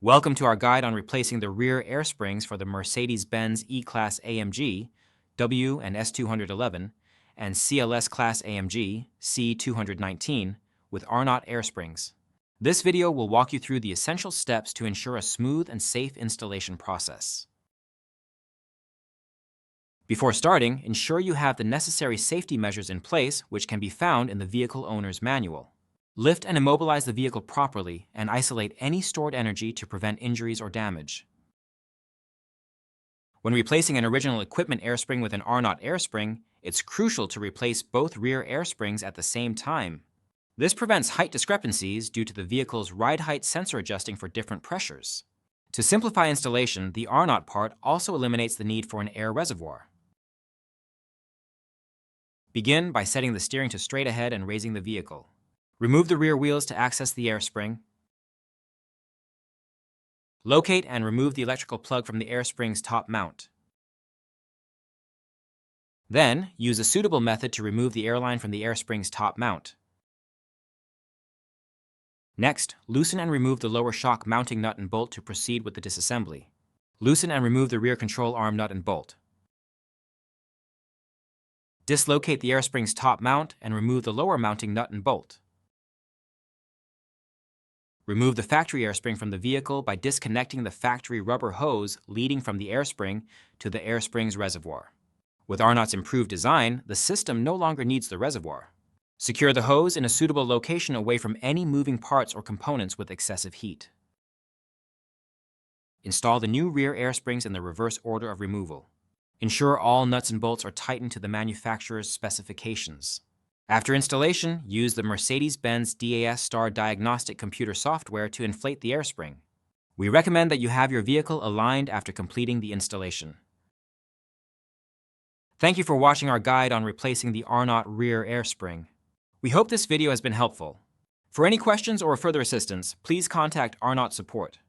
Welcome to our guide on replacing the rear air springs for the Mercedes-Benz E-Class AMG, W and S211, and CLS Class AMG, C219, with Arnott Air Springs. This video will walk you through the essential steps to ensure a smooth and safe installation process. Before starting, ensure you have the necessary safety measures in place, which can be found in the vehicle owner's manual. Lift and immobilize the vehicle properly and isolate any stored energy to prevent injuries or damage. When replacing an original equipment air spring with an Arnott air spring, it's crucial to replace both rear air springs at the same time. This prevents height discrepancies due to the vehicle's ride height sensor adjusting for different pressures. To simplify installation, the Arnott part also eliminates the need for an air reservoir. Begin by setting the steering to straight ahead and raising the vehicle. Remove the rear wheels to access the air spring. Locate and remove the electrical plug from the air spring's top mount. Then, use a suitable method to remove the airline from the air spring's top mount. Next, loosen and remove the lower shock mounting nut and bolt to proceed with the disassembly. Loosen and remove the rear control arm nut and bolt. Dislocate the air spring's top mount and remove the lower mounting nut and bolt. Remove the factory air spring from the vehicle by disconnecting the factory rubber hose leading from the air spring to the air spring's reservoir. With Arnott's improved design, the system no longer needs the reservoir. Secure the hose in a suitable location away from any moving parts or components with excessive heat. Install the new rear air springs in the reverse order of removal. Ensure all nuts and bolts are tightened to the manufacturer's specifications. After installation, use the Mercedes-Benz DAS Star diagnostic computer software to inflate the air spring. We recommend that you have your vehicle aligned after completing the installation. Thank you for watching our guide on replacing the Arnott rear air spring. We hope this video has been helpful. For any questions or further assistance, please contact Arnott Support.